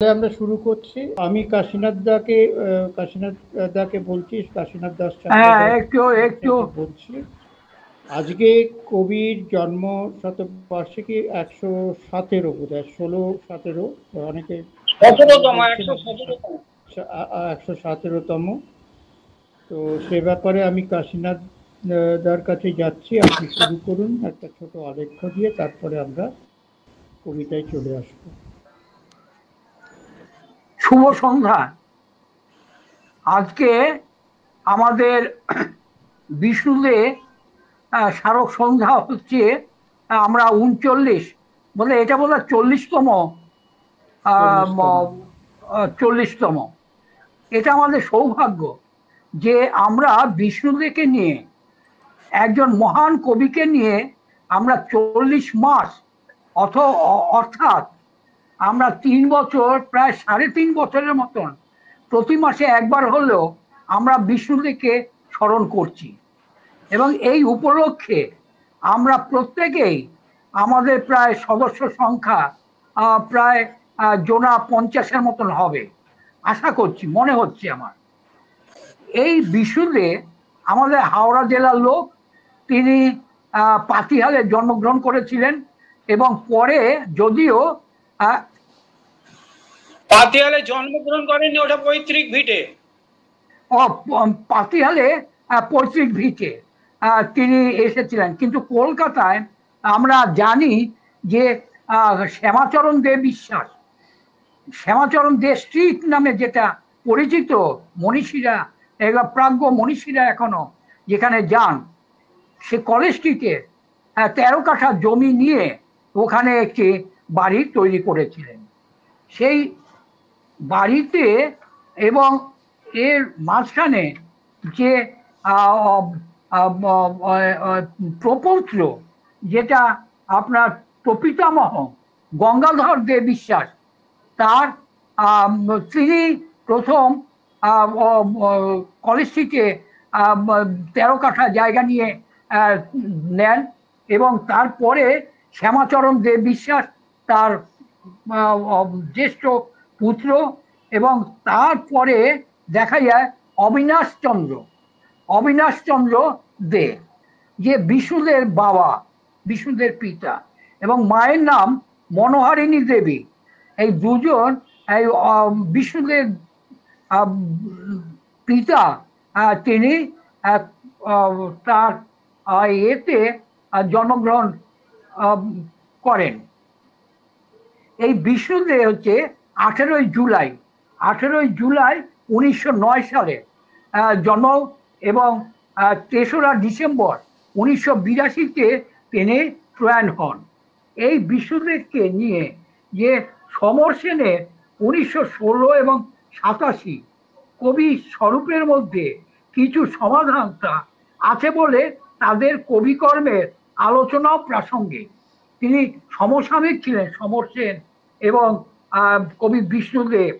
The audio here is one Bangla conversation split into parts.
আমরা শুরু করছি। আমি কাশীনাথ দাকে বলছি, কাশীনাথ দাস একটু বলছি। আজকে কবির জন্ম শতবার্ষিকী 117 বোধহয়, 16-17, অনেকে 117তম। তো সে ব্যাপারে আমি কাশীনাথ দার কাছে যাচ্ছি। আপনি শুরু করুন একটা ছোট আলেখ্য দিয়ে, তারপরে আমরা কবিতায় চলে আসবো। শুভ সন্ধ্যা। আজকে আমাদের বিষ্ণুদে স্মারক সন্ধ্যা হচ্ছে। আমরা 39 বলে এটা বলে 40তম 40তম। এটা আমাদের সৌভাগ্য যে আমরা বিষ্ণুদেকে নিয়ে, একজন মহান কবিকে নিয়ে আমরা 40 মাস অর্থাৎ আমরা 3 বছর, প্রায় 3.5 বছরের মতন প্রতি মাসে একবার হলেও আমরা বিষ্ণুদেবকে স্মরণ করছি। এবং এই উপলক্ষে আমরা প্রত্যেকেই, আমাদের প্রায় সদস্য সংখ্যা প্রায় জোনা 50-এর মতন হবে আশা করছি, মনে হচ্ছে আমার। এই বিষ্ণুদেব আমাদের হাওড়া জেলার লোক। তিনি পাতিহালে জন্মগ্রহণ করেছিলেন এবং পরে যদিও পাতিহালে জন্মগ্রহণ করেননি, ওটা পৈতৃক ভিটে। পাতিহালে পৈতৃক ভিটে তিনি এসেছিলেন, কিন্তু কলকাতায় আমরা জানি যে শ্যামাচরণ দে বিশ্বাস, শ্যামাচরণ দে স্ট্রিট নামে যেটা পরিচিত, মনীষীরা, প্রাজ্ঞ মনীষীরা এখনো যেখানে যান, সে কলেজ স্ট্রিটে 13 কাঠা জমি নিয়ে ওখানে একটি বাড়ি তৈরি করেছিলেন। সেই বাড়িতে এবং এর মাঝখানে যে প্রপৌত্র, যেটা আপনার প্রপিতামহ গঙ্গাধর দে বিশ্বাস, তার তিনি প্রথম কলেজ স্ট্রিটে 13 কাঠা জায়গা নিয়ে নেন এবং তারপরে শ্যামাচরণ দে বিশ্বাস তার জ্যেষ্ঠ পুত্র, এবং তারপরে দেখা যায় অবিনাশ চন্দ্র দে, যে বিষ্ণুদের বাবা, বিষ্ণুদের পিতা, এবং মায়ের নাম মনোহারিণী দেবী। এই দুজন এই বিষ্ণুদের পিতা, তিনি তার এতে জন্মগ্রহণ করেন। এই বিষ্ণুদেব হচ্ছে 18ই জুলাই 1909 সালে জন্ম এবং 3রা ডিসেম্বর 1982-তে তিনি প্রয়াণ হন। এই বিষ্ণুদেবকে নিয়ে যে সমর সেনের 1916 এবং 87 কবি স্বরূপের মধ্যে কিছু সমাধানতা আছে বলে তাদের কবিকর্মের আলোচনাও প্রাসঙ্গিক। তিনি সমসাময়িক ছিলেন সমর সেন এবং কবি বিষ্ণুদেব।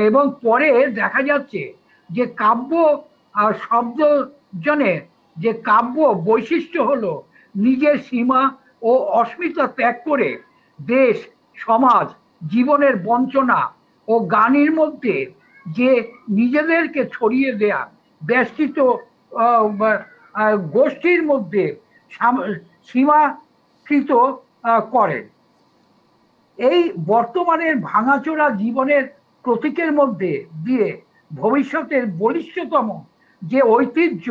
এবং পরে দেখা যাচ্ছে যে কাব্য শব্দজনের যে কাব্য বৈশিষ্ট্য হলো নিজের সীমা ও অস্মিতা ত্যাগ করে দেশ, সমাজ, জীবনের বঞ্চনা ও গানের মধ্যে যে নিজেদেরকে ছড়িয়ে দেয়া ব্যস্তিত গোষ্ঠীর মধ্যে সীমাকৃত করেন। এই বর্তমানের ভাঙাচোরা জীবনের প্রতীকের মধ্যে দিয়ে ভবিষ্যতের বলিষ্ঠতম যে ঐতিহ্য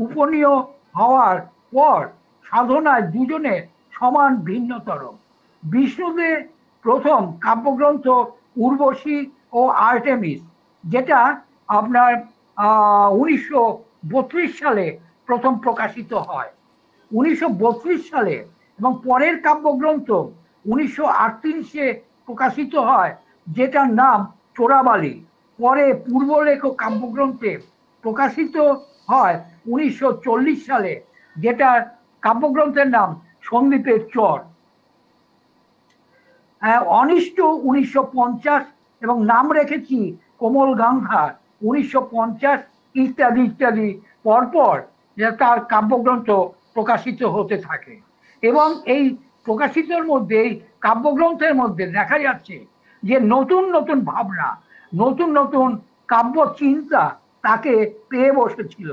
উপনীয় হওয়ার পর সাধনায় দুজনে সমান ভিন্নতর। বিষ্ণুদেব প্রথম কাব্যগ্রন্থ উর্বশী ও আর্টেমিস, যেটা আপনার 1932 সালে প্রথম প্রকাশিত হয় 1932 সালে, এবং পরের কাব্যগ্রন্থ 1938-এ প্রকাশিত হয়, যেটার নাম চোরাবালি। পরে পূর্বলেখ কাব্যগ্রন্থে প্রকাশিত হয় 1940 সালে, যেটা কাব্যগ্রন্থের নাম সন্দীপের চর। অনিষ্ট 1950 এবং নাম রেখেছি কোমল গান্ধার 1950 ইত্যাদি ইত্যাদি পরপর তার কাব্যগ্রন্থ প্রকাশিত হতে থাকে। এবং এই প্রকাশিতর মধ্যে, এই কাব্যগ্রন্থের মধ্যে দেখা যাচ্ছে যে নতুন নতুন ভাবনা, নতুন নতুন কাব্য চিন্তা তাকে পেয়ে বসেছিল।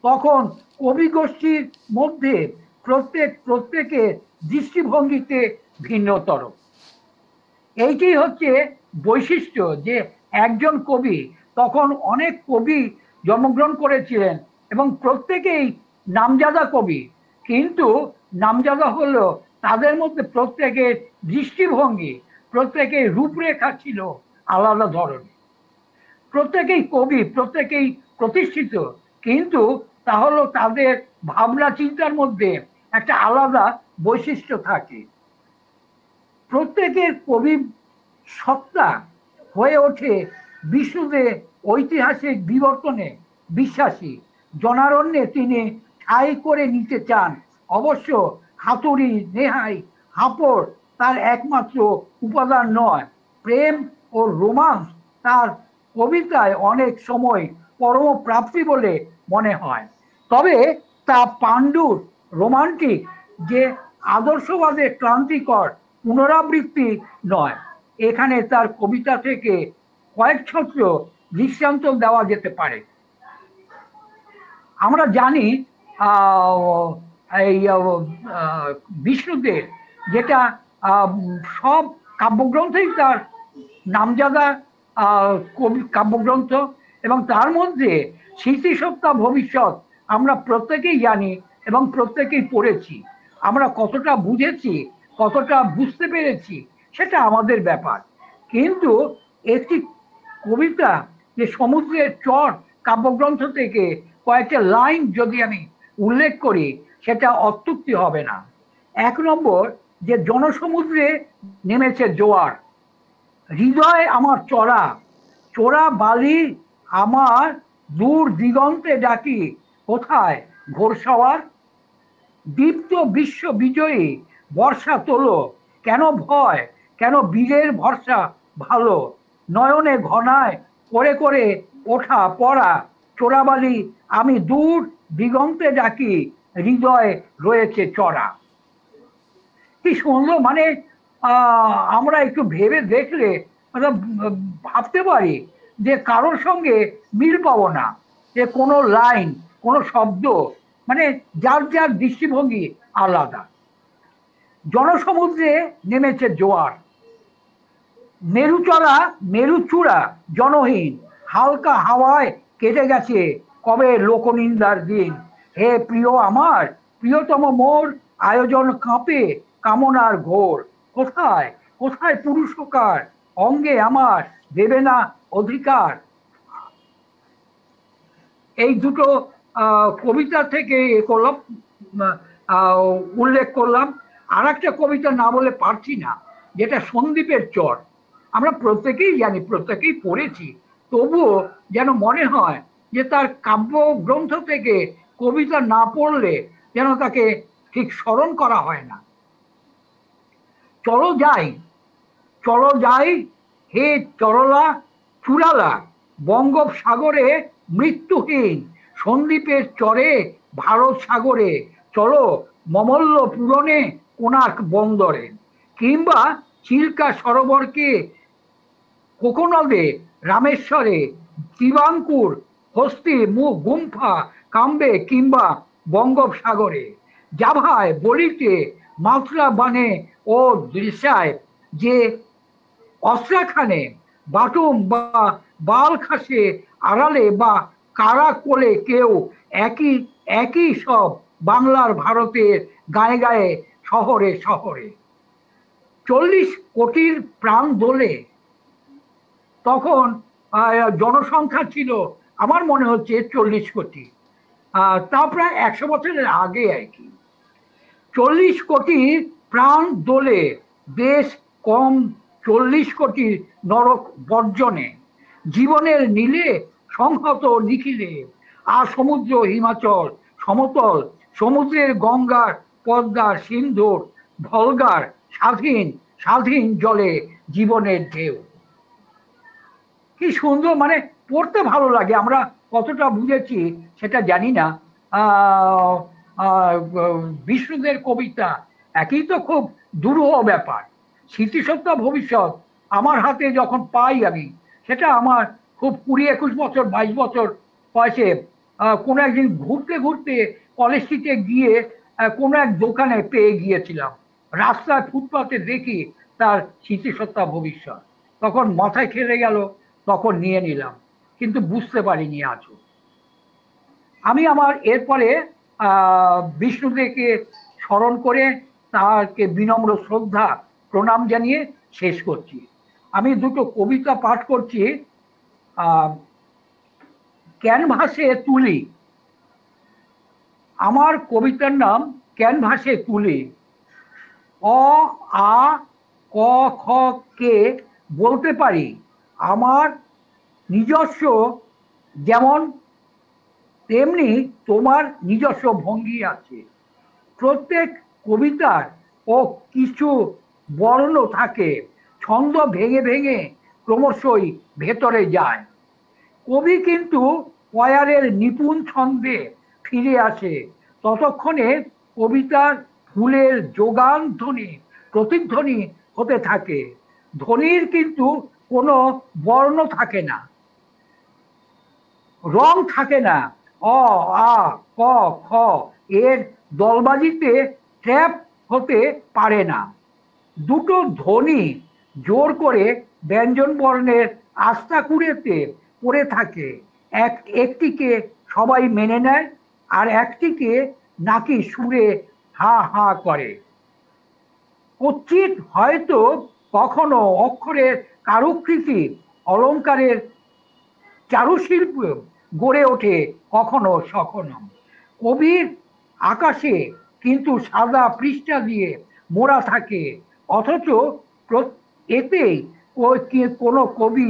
তখন কবি গোষ্ঠীর মধ্যে প্রত্যেকের দৃষ্টিভঙ্গিতে ভিন্নতর। এইটি হচ্ছে বৈশিষ্ট্য যে একজন কবি, তখন অনেক কবি জন্মগ্রহণ করেছিলেন এবং প্রত্যেকেই নামজাদা কবি, কিন্তু নামজাদা হলো তাদের মধ্যে প্রত্যেকের দৃষ্টিভঙ্গি, প্রত্যেকের রূপরেখা ছিল আলাদা ধরনের। প্রত্যেকেই কবি, প্রত্যেকেই প্রতিষ্ঠিত, কিন্তু তাহলে তাদের ভাবনা চিন্তার মধ্যে একটা আলাদা বৈশিষ্ট্য থাকে। প্রত্যেকের কবি সত্তা হয়ে ওঠে বিষ্ণুদেব ঐতিহাসিক বিবর্তনে বিশ্বাসী। জনারণ্যে তিনি ঠাঁই করে নিতে চান। অবশ্য হাতুড়ি, নেহাই, হাঁপড় তার একমাত্র উপাদান নয়। প্রেম ও রোমান্স তার কবিতায় অনেক সময় পরম প্রাপ্তি বলে মনে হয়। তবে তা পাণ্ডুর রোমান্টিক যে আদর্শবাদের ক্লান্তিকর পুনরাবৃত্তি নয়। এখানে তার কবিতা থেকে কয়েক ছত্র দৃষ্টান্ত দেওয়া যেতে পারে। আমরা জানি এই বিষ্ণুদেব, যেটা সব কাব্যগ্রন্থেই তার নামজাদা কাব্যগ্রন্থ, এবং তার মধ্যে স্মৃতিসত্তা ভবিষ্যৎ আমরা প্রত্যেকেই জানি এবং প্রত্যেকেই পড়েছি। আমরা কতটা বুঝেছি, কতটা বুঝতে পেরেছি সেটা আমাদের ব্যাপার। কিন্তু একটি কবিতা যে সমুদ্রের চর কাব্যগ্রন্থ থেকে কয়েকটা লাইন যদি আমি উল্লেখ করি, সেটা অত্যুক্তি হবে না। 1 নম্বর, যে জনসমুদ্রে নেমেছে জোয়ার, হৃদয় আমার চড়া, চোরা বালি আমার দূর দিগন্তে ডাকি, কোথায় ঘোরসওয়ার? দীপ্ত বিশ্ব বিজয়ী বর্ষা তোলো, কেন ভয়, কেন বীরের ভরসা ভালো, নয়নে ঘনায় করে করে ওঠা পড়া, চোরাবালি আমি দূর দিগন্তে ডাকি, হৃদয় রয়েছে চড়া। কি সুন্দর! মানে আমরা একটু ভেবে দেখলে ভাবতে পারি যে কারোর সঙ্গে মিল পাবো না, যে কোনো লাইন, কোনো শব্দ, মানে যার যার দৃষ্টিভঙ্গি আলাদা। জনসমুদ্রে নেমেছে জোয়ার, মেরুচড়া মেরুচূড়া জনহীন, হালকা হাওয়ায় কেটে গেছে কবে লোকনিন্দার দিন। হে প্রিয় আমার, প্রিয়তম মোর, আয়োজন কাঁপে কামনার ঘোর, কোথায় কোথায় পুরুষকার, অঙ্গে আমার দেবে না অধিকার। এই দুটো কবিতা থেকে করলাম, উল্লেখ করলাম। আর একটা কবিতা না বলে পারছি না, যেটা সন্দীপের চর। আমরা প্রত্যেকেই জানি, প্রত্যেকেই পড়েছি, তবুও যেন মনে হয় যে তার কাব্যগ্রন্থ থেকে কবিতা না পড়লে যেন তাকে ঠিক স্মরণ করা হয় না। চলো যাই, চলো যাই হে চরলা চুরালা, বঙ্গোপসাগরে মৃত্যুহীন, সন্দীপের চরে ভারত সাগরে, চলো মমল্ল পূরণে কোনার্ক বন্দরে, কিংবা চিল্কা সরোবরকে কোকনদে রামেশ্বরে, ত্রিবাঙ্কুর হস্তি মুখ গুম্ফা কাম্বে, কিংবা বঙ্গোপসাগরে, জাভায় বলিতে মাত্রা বানে ও দৃশ্যায়, যে অস্ত্রাখানে বাটুম বা বাল খাসে আড়ালে বা কারা কোলে কেউ, একই একই সব বাংলার ভারতের গায়ে গায়ে শহরে শহরে। 40 কোটির প্রাণ দোলে, তখন জনসংখ্যা ছিল আমার মনে হচ্ছে 40 কোটি, তা প্রায় 100 বছরের আগে আর কি। 40 কোটি প্রাণ দোলে, দেশ কম 40 কোটি নরক বর্জনে, জীবনের নীলে সংহত নিখিলে, আর সমুদ্র হিমাচল সমতল, সমুদ্রের গঙ্গার পদ্মার সিন্ধুর ভলগার, স্বাধীন স্বাধীন জলে জীবনের ঢেউ। কি সুন্দর! মানে পড়তে ভালো লাগে। আমরা কতটা বুঝেছি সেটা জানি না। বিষ্ণুদের কবিতা একই তো খুব দুরূহ ব্যাপার। স্মৃতিসত্তা ভবিষ্যৎ আমার হাতে যখন পাই আমি, সেটা আমার খুব 20-21 বছর 22 বছর বয়সে কোনো একদিন ঘুরতে ঘুরতে কলেজ স্ট্রিটে গিয়ে কোনো এক দোকানে পেয়ে গিয়েছিলাম। রাস্তায় ফুটপাতে দেখি তার স্মৃতিসত্তা ভবিষ্যৎ, তখন মাথায় খেলে গেল, তখন নিয়ে নিলাম, কিন্তু বুঝতে পারিনি আজও। আমি আমার এরপরে বিষ্ণুদেবকে স্মরণ করে তাকে বিনম্র শ্রদ্ধা প্রণাম জানিয়ে শেষ করছি। আমি দুটো কবিতা পাঠ করছি। ক্যানভাসে তুলি। আমার কবিতার নাম ক্যানভাসে তুলি। অ আ ক খ কে বলতে পারি আমার নিজস্ব, যেমন তেমনি তোমার নিজস্ব ভঙ্গি আছে। প্রত্যেক কবিতার ও কিছু বর্ণ থাকে, ছন্দ ভেঙে ভেঙে ক্রমশই ভেতরে যায়। কবি কিন্তু কয়ারের নিপুণ ছন্দে ফিরে আসে, ততক্ষণে কবিতার ফুলের যোগান ধ্বনি প্রতিধ্বনি হতে থাকে। ধ্বনির কিন্তু কোনো বর্ণ থাকে না, রং থাকে না। অ আ ক খ এর দলবাজিতে ট্র্যাপ হতে পারে না। দুটো ধ্বনি জোর করে ব্যঞ্জন বর্ণের আস্থা কুড়েতে পড়ে থাকে। একটিকে সবাই মেনে নেয়, আর একটিকে নাকি সুরে হা হা করে। কচ্ছিৎ হয়তো কখনো অক্ষরের কারুকৃতি অলঙ্কারের চারুশিল্প গড়ে ওঠে কখনো সখনো। কবির আকাশে কিন্তু সাদা পৃষ্ঠা দিয়ে মোড়া থাকে, অথচ এতেই কোনো কবি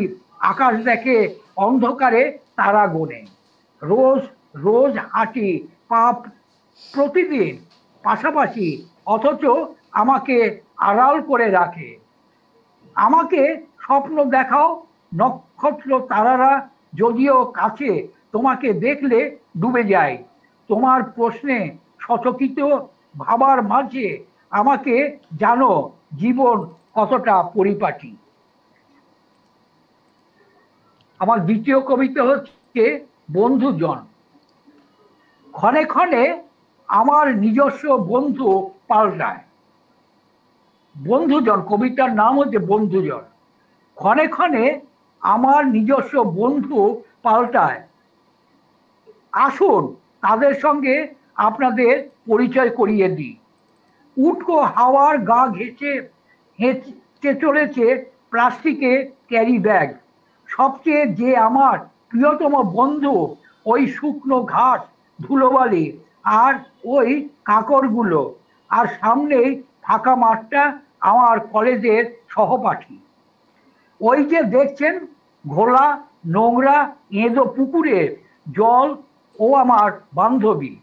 আকাশ দেখে অন্ধকারে তারা গোনে। রোজ রোজ হাঁটি পাপ প্রতিদিন পাশাপাশি, অথচ আমাকে আড়াল করে রাখে। আমাকে স্বপ্ন দেখাও নক্ষত্র তারারা যদিও কাছে, তোমাকে দেখলে ডুবে যায়। তোমার প্রশ্নে সচকিত ভাবার মাঝে আমাকে জানো জীবন কতটা পরিপাটি। আমার দ্বিতীয় কবিতা হচ্ছে বন্ধুজন। ক্ষণে ক্ষণে আমার নিজস্ব বন্ধু পাল্টায়। বন্ধুজন, কবিতার নাম হচ্ছে বন্ধুজন। ক্ষণে ক্ষণে আমার নিজস্ব বন্ধু পাল্টায়। আসুন তাদের সঙ্গে আপনাদের পরিচয় করিয়ে দিই। উটকো হাওয়ার গা ঘেঁষে হেঁটে চলেছে প্লাস্টিকে ক্যারি ব্যাগ। সবচেয়ে যে আমার প্রিয়তম বন্ধু, ওই শুকনো ঘাস, ধুলোবালি আর ওই কাঁকড়গুলো, আর সামনেই ফাঁকা মাঠটা আমার কলেজের সহপাঠী। ওই যে দেখছেন ঘোলা নোংরা এঁদো পুকুরের জল, ও আমার বান্ধবী।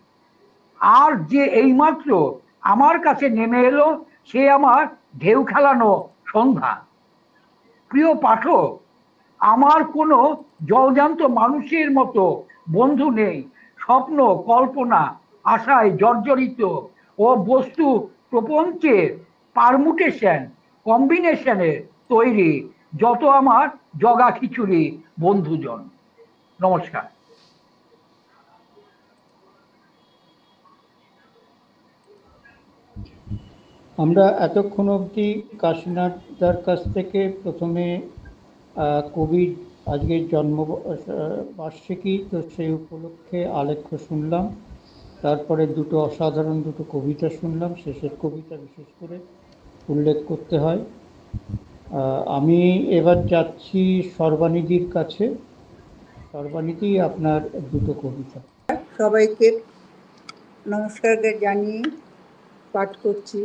আর যে এইমাত্র আমার কাছে নেমে এলো, সে আমার ঢেউ খেলানো সন্ধ্যা। প্রিয় পাঠক, আমার কোনো জলজান্ত মানুষের মতো বন্ধু নেই। স্বপ্ন, কল্পনা, আশায় জর্জরিত ও বস্তু প্রপঞ্চের পারমুটেশন কম্বিনেশনের তৈরি যত আমার জগা খিচুড়ি বন্ধুজন। নমস্কার। আমরা এতক্ষণ অবধি কাশীনাথদার কাছ থেকে প্রথমে কবির আজকের জন্মবার্ষিকী, তো সেই উপলক্ষে আলেখ্য শুনলাম, তারপরে দুটো অসাধারণ দুটো কবিতা শুনলাম। শেষের কবিতা বিশেষ করে উল্লেখ করতে হয়। আমি এবার যাচ্ছি সর্বানিধির কাছে। সর্বানিধি, আপনার দুটো কবিতা। সবাইকে নমস্কার জানিয়ে পাঠ করছি।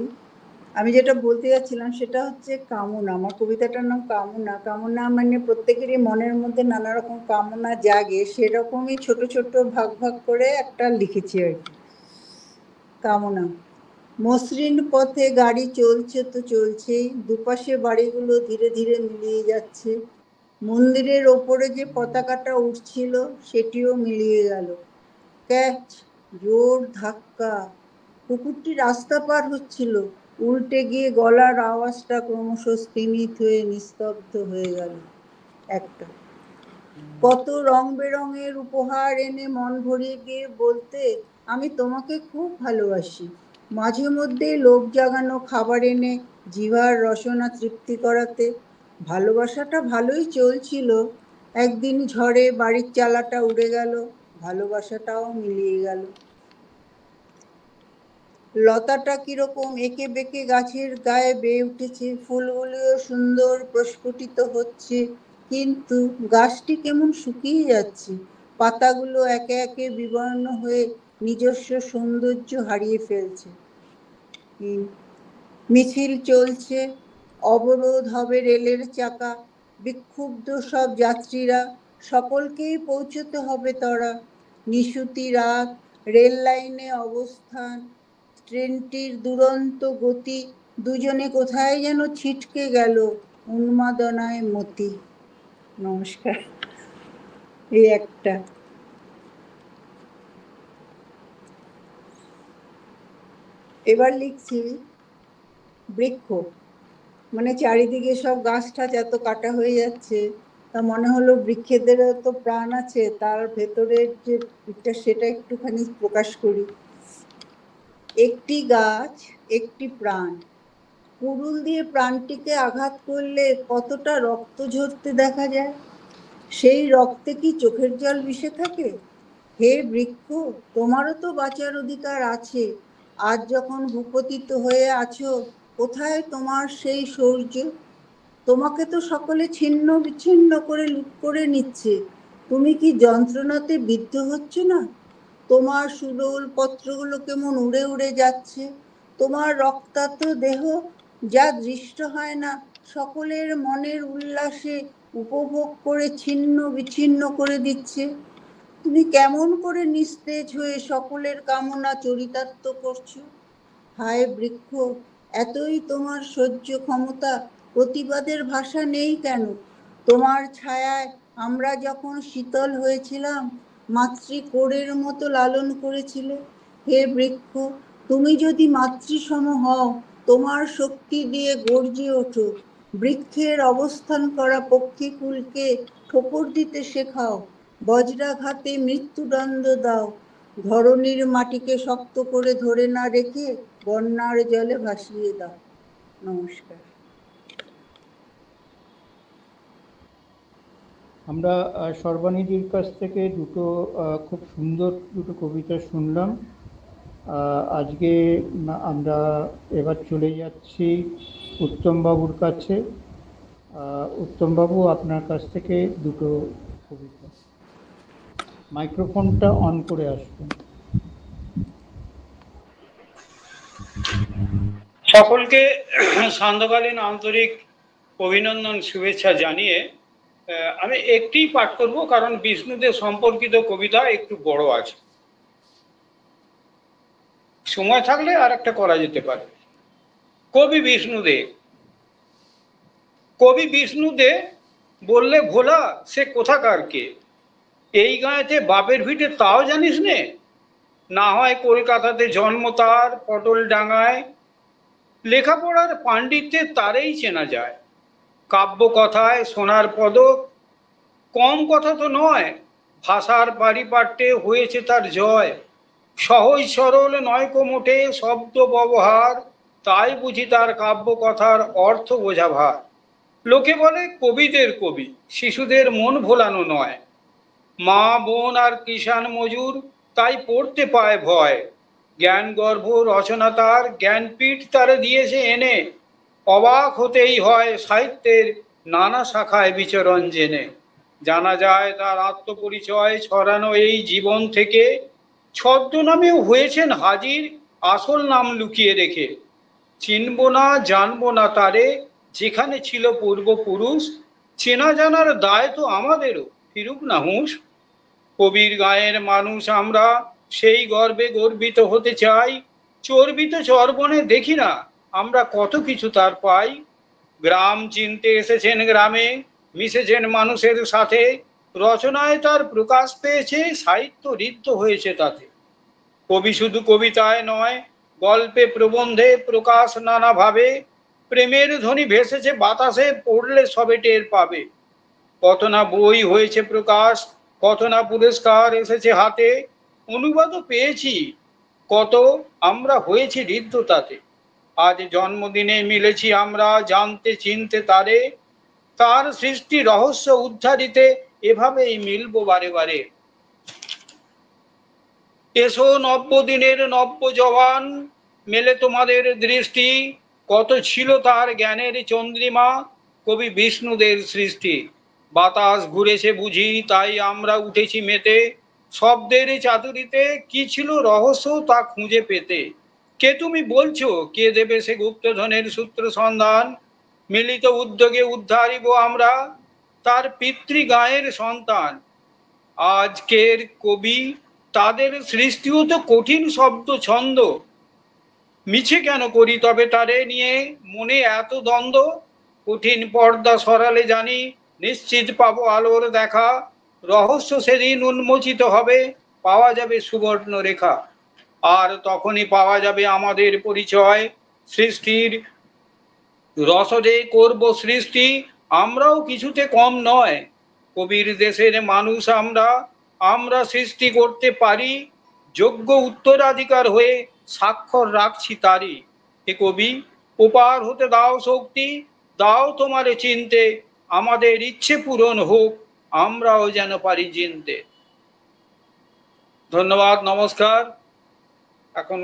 আমি যেটা বলতে যাচ্ছিলাম সেটা হচ্ছে কামনা। আমার কবিতাটার নাম কামনা। কামনা মানে প্রত্যেকেরই মনের মধ্যে নানা রকম কামনা জাগে, সেরকমই ছোট ছোট ভাগ ভাগ করে একটা লিখেছি আর কি। কামনা। মসৃণ পথে গাড়ি চলছে তো চলছেই, দুপাশে বাড়িগুলো ধীরে ধীরে মিলিয়ে যাচ্ছে। মন্দিরের ওপরে যে পতাকাটা উঠছিল সেটিও মিলিয়ে গেল। ক্যাচ, জোর ধাক্কা, কুকুরটি রাস্তা পার হচ্ছিল, উল্টে গিয়ে গলার আওয়াজটা ক্রমশ স্তিমিত হয়ে নিস্তব্ধ হয়ে গেল। একটা কত রং বেরঙের উপহার এনে মন ভরিয়ে গিয়ে বলতে, আমি তোমাকে খুব ভালোবাসি। মাঝে মধ্যে লোভ জাগানো খাবার এনে জিহ্বার রসনা তৃপ্তি করাতে। ভালোবাসাটা ভালোই চলছিল। একদিন ঝড়ে বাড়ির চালাটা উড়ে গেল, ভালোবাসাটাও মিলিয়ে গেল। লতাটা কিরকম এঁকে বেঁকে গাছের গায়ে বেয়ে উঠেছে, ফুলগুলিও সুন্দর প্রস্ফুটিত হচ্ছে, কিন্তু গাছটি কেমন শুকিয়ে যাচ্ছে, পাতাগুলো একে একে বিবর্ণ হয়ে নিজস্ব সৌন্দর্য হারিয়ে ফেলছে। মিছিল চলছে, অবরোধ হবে রেলের চাকা, বিক্ষুব্ধ সব যাত্রীরা, সকলকেই পৌঁছতে হবে তরা। নিশুতি রাত, রেল লাইনে অবস্থান, ট্রেনটির দুরন্ত গতি, দুজনে কোথায় যেন ছিটকে গেল, উন্মাদনায় মতি। নমস্কার। এই একটা। এবার লিখছি বৃক্ষ। মানে চারিদিকে সব গাছ টাছ এত কাটা হয়ে যাচ্ছে, তা মনে হলো বৃক্ষেদেরও তো প্রাণ আছে, তার ভেতরের যে সেটা একটুখানি প্রকাশ করি। একটি গাছ, একটি প্রাণ। কুড়ুল দিয়ে প্রাণটিকে আঘাত করলে কতটা রক্ত ঝরতে দেখা যায়। সেই রক্তে কি চোখের জল মিশে থাকে? হে বৃক্ষ, তোমারও তো বাঁচার অধিকার আছে। আজ যখন ভূপতিত হয়ে আছো, কোথায় তোমার সেই শৌর্য? তোমাকে তো সকলে ছিন্ন বিচ্ছিন্ন করে লুট করে নিচ্ছে, তুমি কি যন্ত্রণাতে বিদ্ধ হচ্ছ না? তোমার সুডৌল পত্রগুলো কেমন উড়ে উড়ে যাচ্ছে, তোমার রক্তাক্ত দেহ যা দৃষ্ট হয় না, সকলের মনের উল্লাসে উপভোগ করে ছিন্ন বিচ্ছিন্ন করে দিচ্ছে। তুমি কেমন করে নিস্তেজ হয়ে সকলের কামনা চরিতার্থ করছো? হায় বৃক্ষ, এতই তোমার সহ্য ক্ষমতা, প্রতিবাদের ভাষা নেই কেন? তোমার ছায়ায় আমরা যখন শীতল হয়েছিলাম, মাতৃকোড়ের মতো লালন করেছিলে। হে বৃক্ষ, তুমি যদি মাতৃসম হও, তোমার শক্তি দিয়ে গর্জে ওঠো। বৃক্ষের অবস্থান করা পক্ষীকুলকে ঠোকর দিতে শেখাও, বজ্রাঘাতে মৃত্যুদণ্ড দাও, ধরণীর মাটিকে শক্ত করে ধরে না রেখে বন্যার জলে ভাসিয়ে দাও। নমস্কার। আমরা সর্বানিধির কাছ থেকে দুটো খুব সুন্দর দুটো কবিতা শুনলাম। আজকে আমরা এবার চলে যাচ্ছি উত্তমবাবুর কাছে। উত্তমবাবু, আপনার কাছ থেকে দুটো কবিতা। মাইক্রোফোনটা অন করে আসবেন। সকলকে সান্ধ্যকালীন আন্তরিক অভিনন্দন শুভেচ্ছা জানিয়ে আমি একটি পাঠ করব, কারণ বিষ্ণুদেব সম্পর্কিত কবিতা একটু বড় আছে, সময় থাকলে আর একটা করা যেতে পারে। কবি বিষ্ণুদেব। কবি বিষ্ণুদেব বললে ভোলা সে কোথাকার কে, এই গাঁয়েতে বাপের ভিটে তাও জানিস নে, না হয় কলকাতাতে জন্ম তার পটল ডাঙায়, লেখাপড়ার পাণ্ডিত্যে তারেই চেনা যায়, কাব্য কথায় সোনার পদক কম কথা তো নয়, ভাষার পারিপাট্যে হয়েছে তার জয়, সহজ সরল নয়কো মোটে শব্দ ব্যবহার, তাই বুঝি তার কাব্য কথার অর্থ বোঝা ভার। লোকে বলে কবিদের কবি, শিশুদের মন ভোলানো নয়, মা বোন আর কিষাণ মজুর তাই পড়তে পায় ভয়, জ্ঞান গর্ভ রচনা তার জ্ঞানপীঠ তারে দিয়েছে এনে, অবাক হতেই হয় সাহিত্যের নানা শাখায় বিচরণ জেনে, জানা যায় তার আত্মপরিচয় ছড়ানো এই জীবন থেকে, ছদ্মনামেও হয়েছেন হাজির আসল নাম লুকিয়ে রেখে, চিনব না জানবো না তারে যেখানে ছিল পূর্বপুরুষ, চেনা জানার দায় তো আমাদেরও, ফিরুক না হুঁশ। কবির গায়ের মানুষ আমরা, সেই গর্বে গর্বিত হতে চাই, চর্বিত চর্বণে দেখি না আমরা কত কিছু তার পাই, গ্রাম চিনতে এসেছেন গ্রামে, মিশেছেন মানুষের সাথে, রচনায় তার প্রকাশ পেয়েছে, সাহিত্য ঋদ্ধ হয়েছে তাতে। কবি শুধু কবিতায় নয়, গল্পে প্রবন্ধে প্রকাশ নানাভাবে, প্রেমের ধ্বনি ভেসেছে বাতাসে, পড়লে সবে টের পাবে। কত না বই হয়েছে প্রকাশ, কত না পুরস্কার এসেছে হাতে, অনুবাদও পেয়েছি কত, আমরা হয়েছি ঋদ্ধ তাতে। আজ জন্মদিনে মিলেছি আমরা জানতে চিনতে তারে, তার সৃষ্টি রহস্য উদ্ধারিতে এভাবেই মিলবো বারে বারে। এসো নব্য দিনের নব্য জবান, মেলে তোমাদের দৃষ্টি, কত ছিল তার জ্ঞানের চন্দ্রিমা, কবি বিষ্ণুদের সৃষ্টি। বাতাস ঘুরেছে বুঝি তাই আমরা উঠেছি মেতে, শব্দের চাতুরিতে কি ছিল রহস্য তা খুঁজে পেতে। কে তুমি বলছো, কে দেবে সে গুপ্তধনের সূত্র সন্ধান, মিলিত উদ্যোগে উদ্ধারিব আমরা তার পিতৃগায়ের সন্তান। আজকের কবি তাদের সৃষ্টিও তো কঠিন শব্দ ছন্দ, মিছে কেন করি তবে তারে নিয়ে মনে এত দ্বন্দ্ব। কঠিন পর্দা সরালে জানি নিশ্চিত পাবো আলোর দেখা, রহস্য সেদিন উন্মোচিত হবে, পাওয়া যাবে সুবর্ণ রেখা। আর তখনই পাওয়া যাবে আমাদের পরিচয়, সৃষ্টির রসদে করব সৃষ্টি, আমরাও কিছুতে কম নয়। কবির দেশের মানুষ আমরা, আমরা সৃষ্টি করতে পারি, যোগ্য উত্তরাধিকার হয়ে স্বাক্ষর রাখছি তারই। হে কবি, ওপার হতে দাও শক্তি, দাও তোমারে চিনতে, আমাদের ইচ্ছে পূরণ হোক, আমরাও যেন পারি চিনতে। ধন্যবাদ, নমস্কার। এখন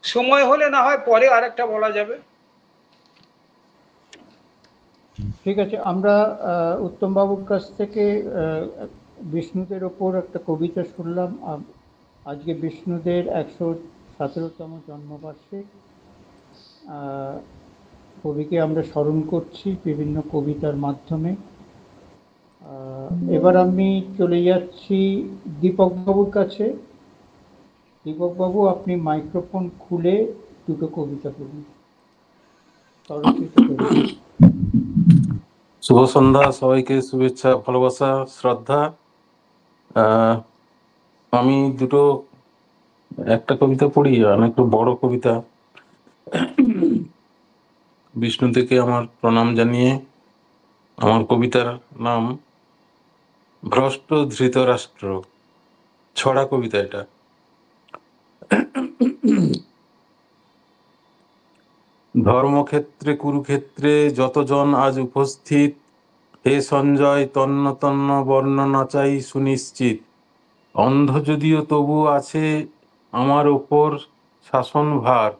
সময় হলে না হয় পরে আরেকটা বলা যাবে। ঠিক আছে, আমরা উত্তমবাবুর কাছ থেকে বিষ্ণুদের ওপর একটা কবিতা শুনলাম। আজকে বিষ্ণুদের 117তম জন্মবার্ষিক, কবিকে আমরা স্মরণ করছি বিভিন্ন কবিতার মাধ্যমে। এবার আমি চলে যাচ্ছি দীপকবাবুর কাছে। দীপকবাবু, আপনি মাইক্রোফোন খুলে দুটো কবিতা পড়ুন। শুভ সন্ধ্যা, সবাইকে শুভেচ্ছা, ভালোবাসা, শ্রদ্ধা। আমি একটা কবিতা পড়ি, অনেক বড় কবিতা। বিষ্ণু থেকে আমার প্রণাম জানিয়ে, আমার কবিতার নাম ভ্রষ্ট ধৃতরাষ্ট্র। ছড়া কবিতা এটা। ধর্মক্ষেত্রে কুরুক্ষেত্রে যতজন আজ উপস্থিত, হে সঞ্জয় তন্ন তন্ন বর্ণনা চাই সুনিশ্চিত। অন্ধ যদিও তবু আছে আমার ওপর শাসন ভার,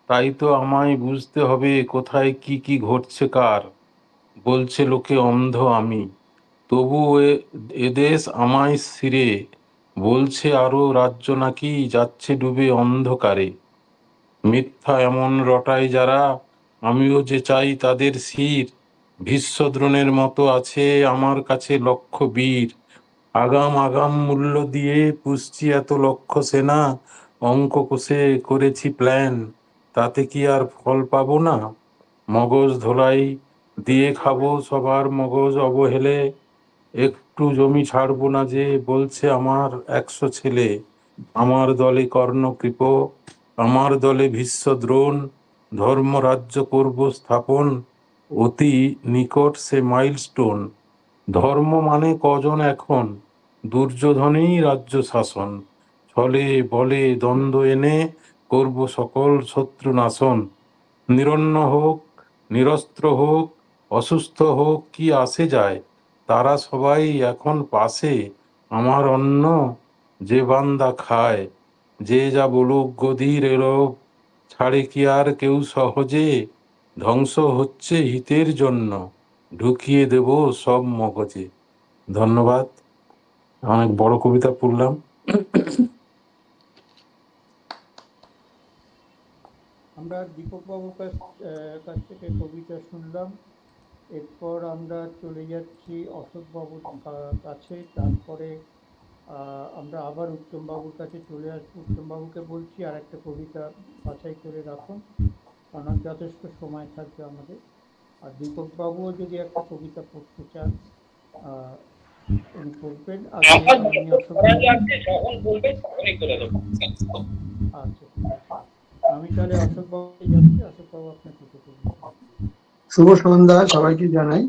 তাই তো আমায় বুঝতে হবে কোথায় কি কি ঘটছে কার। বলছে লোকে অন্ধ আমি, তবু এদেশ আমায় ছিঁড়ে, বলছে আরো রাজ্য নাকি যাচ্ছে ডুবে অন্ধকারে। মিথ্যা এমন রটায় যারা, আমিও যে চাই তাদের শির। ভীষ্মদ্রোণের মতো আছে আমার কাছে লক্ষ বীর, আগাম আগাম মূল্য দিয়ে পুষছি এত লক্ষ সেনা। অঙ্ক কষে করেছি প্ল্যান, তাতে কি আর ফল পাবো না? মগজ ধোলাই দিয়ে খাবো সবার মগজ অবহেলে, একটু জমি ছাড়বো না যে বলছে আমার 100 ছেলে। আমার দলে কর্ণকৃপ, আমার দলে ভীষ্মদ্রোণ, ধর্মরাজ্য করব স্থাপন, অতি নিকট সে মাইলস্টোন। ধর্ম মানে কজন এখন, দুর্যোধনেই রাজ্য শাসন। ছলে বলে দ্বন্দ্ব এনে করব সকল শত্রু নাশন। নিরন্ন হোক, নিরস্ত্র হোক, অসুস্থ হোক, কি আসে যায়, তারা সবাই এখন পাশে। আমার অন্ন যে বান্দা খায়, যে যা বলুক গদির এলোপ, ছাড়ে কি আর কেউ সহজে? ধ্বংস হচ্ছে হিতের জন্য, ঢুকিয়ে দেব সব মগজে। ধন্যবাদ। অনেক বড় কবিতা পড়লাম। আমরা দীপকবাবুর কাছ থেকে কবিতা শুনলাম। এরপর আমরা চলে যাচ্ছি অশোকবাবুর কাছে। তারপরে আমরা আবার উত্তমবাবুর কাছে চলে আসবো। উত্তমবাবুকে বলছি আর একটা কবিতা বাছাই করে রাখুন, কারণ যথেষ্ট সময় থাকবে আমাদের। আর দীপকবাবুও যদি একটা কবিতা পড়তে চান উনি পড়বেন। আচ্ছা, আমি তাহলে অশোক বাবুকে যাচ্ছি। অশোক বাবু আপনার দুটো কবিতা। শুভ সন্ধ্যা সবাইকে জানাই।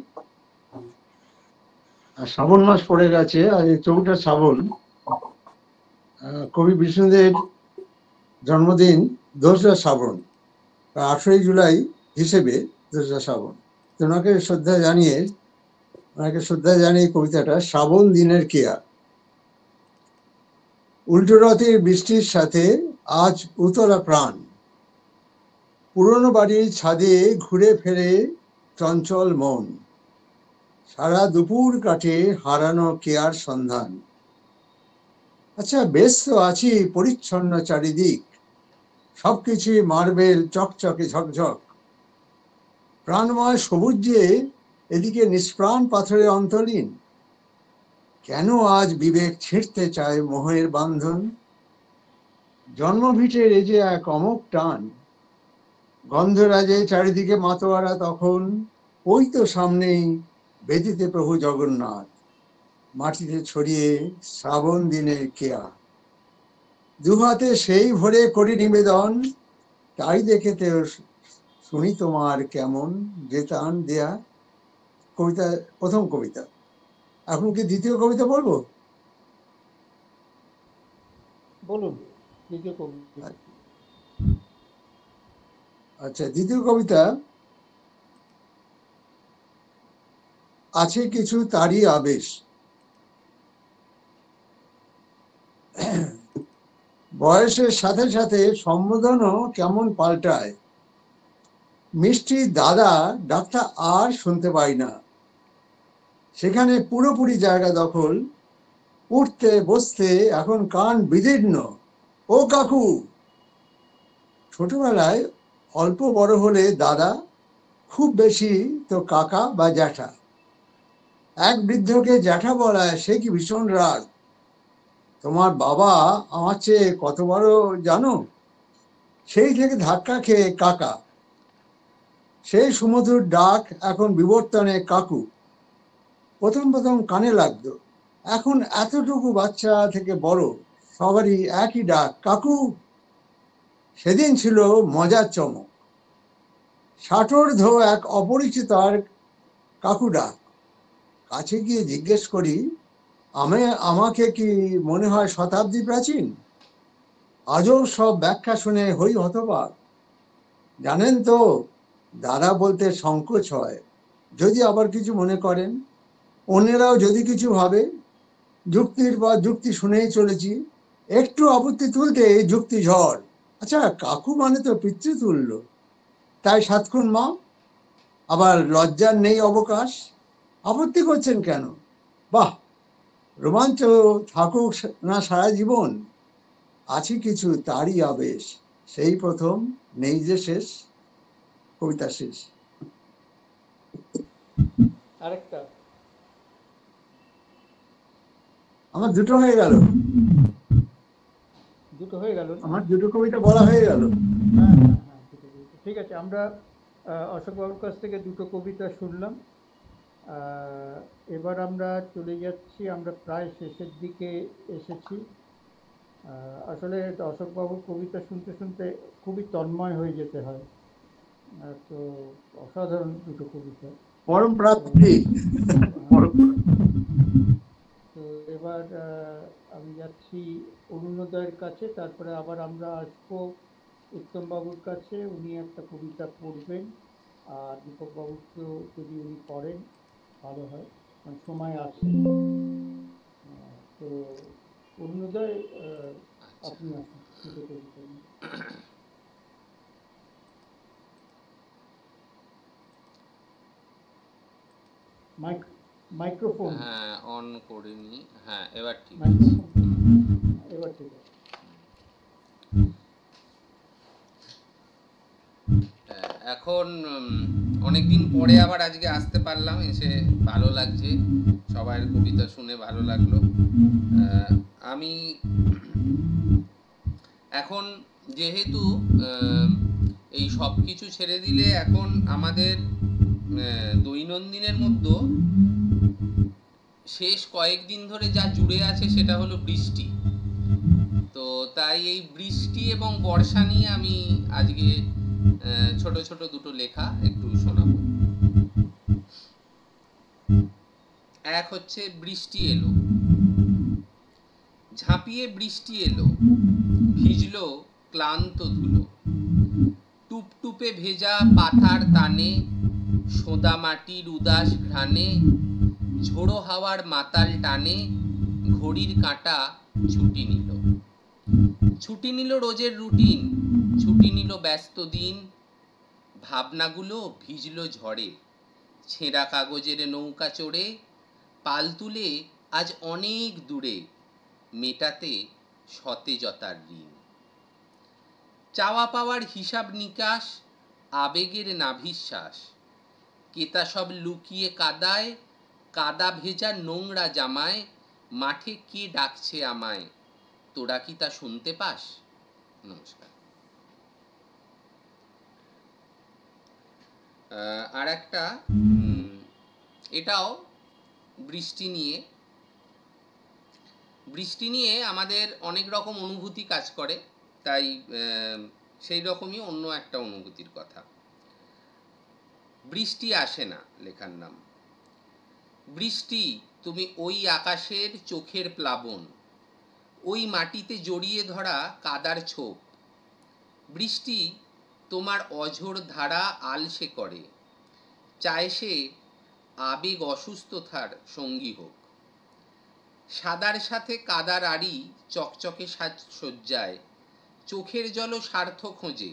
আর শ্রাবণ মাস পড়ে গেছে, আর এই 4টা শ্রাবণ। কবি বিষ্ণুদেব জন্মদিন 2রা শ্রাবণ, 8ই জুলাই হিসেবে 2রা শ্রাবণ। ওনাকে শ্রদ্ধা জানিয়ে কবিতাটা শ্রাবণ দিনের কেয়া। উল্টো রথের বৃষ্টির সাথে আজ উতলা প্রাণ, পুরনো বাড়ির ছাদে ঘুরে ফেরে চঞ্চল মন, সারা দুপুর কাটে হারানো কেয়ার সন্ধান। আচ্ছা, বেশ তো আছি পরিচ্ছন্ন চারিদিক, সবকিছু মার্বেল চকচকে ঝকঝক, প্রাণময় সবুজ যে এদিকে নিষ্প্রাণ পাথরে অন্তলীন। কেন আজ বিবেক ছিঁড়তে চায় মোহের বান্ধন? জন্মভিটের এ যে এক অমোঘ টান, গন্ধরাজে চারিদিকে মাতোয়ারা তখন, ওই তো সামনেই বেদিতে প্রভু জগন্নাথ, মাটিতে ছড়িয়ে শ্রাবণ দিনের কেয়া। দুহাতে সেই ভরে করি নিবেদন, তাই দেখেতে শুনি তোমার কেমন যে টান দেয়া। কবিতা, প্রথম কবিতা। এখন কি দ্বিতীয় কবিতা বলবো? বলুন দ্বিতীয় কবিতা। আচ্ছা, দ্বিতীয় কবিতা আছে কিছু তারই আবেশ। বয়সের সাথে সাথে সম্বোধনও কেমন পাল্টায়, মিষ্টি দাদা ডাকটা আর শুনতে পাই না, সেখানে পুরোপুরি জায়গা দখল, উঠতে বসতে এখন কান বিদীর্ণ, ও কাকু। ছোটবেলায় অল্প বড় হলে দাদা, খুব বেশি তো কাকা বা জ্যাঠা। এক বৃদ্ধকে জ্যাঠা বলায় সে কি ভীষণ রাগ। তোমার বাবা আমার চেয়ে কত বড় জানো? সেই থেকে ধাক্কা খেয়ে কাকা, সেই সুমধুর ডাক এখন বিবর্তনে কাকু। প্রথম প্রথম কানে লাগতো, এখন এতটুকু বাচ্চা থেকে বড় সবারই একই ডাক, কাকু। সেদিন ছিল মজার চমক, ষাটোর্ধ এক অপরিচিত আর কাকু ডাক। কাছে গিয়ে জিজ্ঞেস করি, আমাকে কি মনে হয় শতাব্দী প্রাচীন? আজও সব ব্যাখ্যা শুনে হই হতবাক। জানেন তো, দাদা বলতে সংকোচ হয় যদি আবার কিছু মনে করেন, অন্যেরাও যদি কিছু ভাবে। যুক্তির পর যুক্তি শুনেই চলেছি, একটু আপত্তি তুলতে যুক্তি ঝড়। আচ্ছা, কাকু মানে তো পিতৃতুল্য, তাই সাতক্ষণ মা, আবার লজ্জার নেই অবকাশ। আপত্তি করছেন কেন? বাহ, রোমাঞ্চ থাকুক না সারা জীবন, আছে কিছু তারই আবেশ, সেই প্রথম নেই যে শেষ। কবিতা শেষ। আরেকটা। আমার দুটো হয়ে গেল। দুটো হয়ে গেল? আমার দুটো কবিতা বলা হয়ে গেল। হ্যাঁ হ্যাঁ হ্যাঁ, দুটো কবিতা। ঠিক আছে, আমরা অশোক বাবুর কাছ থেকে দুটো কবিতা শুনলাম। এবার আমরা চলে যাচ্ছি, আমরা প্রায় শেষের দিকে এসেছি। আসলে অশোকবাবুর কবিতা শুনতে শুনতে খুবই তন্ময় হয়ে যেতে হয়। তো অসাধারণ দুটো কবিতা, পরম প্রাপ্তি। তো এবার আমি যাচ্ছি অরুণোদয়ের কাছে, তারপরে আবার আমরা আসবো উত্তমবাবুর কাছে, উনি একটা কবিতা পড়বেন। আর দীপকবাবুকেও যদি উনি পড়েন ভালো হয়, কারণ সময় আছে। তো অরুণোদয়, আপনি আসুন দুটো কবিতা নিয়ে। মাইক্রোফোন। হ্যাঁ, অন করিনি। হ্যাঁ, এবার ঠিক আছে। মাইক্রোফোন এবার ঠিক আছে। এখন অনেকদিন পরে আবার আজকে আসতে পারলাম, এসে ভালো লাগছে, সবার কবিতা শুনে ভালো লাগলো। আমি এখন যেহেতু এই সব কিছু ছেড়ে দিলে এখন আমাদের দৈনন্দিনের মধ্যে শেষ কয়েকদিন ধরে যা জুড়ে আছে সেটা হলো বৃষ্টি। তো তাই এই বৃষ্টি এবং বর্ষা নিয়ে আমি আজকে ছোট ছোট দুটো লেখা একটু শোনাবো। এক হচ্ছে বৃষ্টি এলো, ঝাঁপিয়ে বৃষ্টি এলো, ভিজলো ক্লান্ত ধুলো, টুপটুপে ভেজা পাতার তানে, সোদা মাটির উদাস ঘ্রাণে, ঝোড়ো হাওয়ার মাতাল টানে, ঘড়ির কাঁটা ছুটি নিল। ছুটি নিল রোজের রুটিন, ছুটি নিল ব্যস্ত দিন, ভাবনাগুলো ভিজলো ঝড়ে, ছেঁড়া কাগজের নৌকা চড়ে, পাল তুলে আজ অনেক দূরে, মেটাতে সতেজতার ঋণ। চাওয়া পাওয়ার হিসাব নিকাশ, আবেগের নাভিশ্বাস, কেতা সব লুকিয়ে কাদায়, কাদা ভেজা নোংরা জামায়, মাঠে কে ডাকছে আমায়, তোরা কি তা শুনতে পাস? নমস্কার। আর একটা, এটাও বৃষ্টি নিয়ে। বৃষ্টি নিয়ে আমাদের অনেক রকম অনুভূতি কাজ করে, তাই সেই রকমই অন্য একটা অনুভূতির কথা। বৃষ্টি আসে না লেখার নাম। বৃষ্টি তুমি ওই আকাশের চোখের প্লাবন, ওই মাটিতে জড়িয়ে ধরা কাদার ছোপ। বৃষ্টি তোমার অঝোর ধারা আলসে করে, চায় সে আবেগ অসুস্থতার সঙ্গী হোক। সাদার সাথে কাদার আড়ি চকচকে সজ্জায়, চোখের জলও স্বার্থ খোঁজে,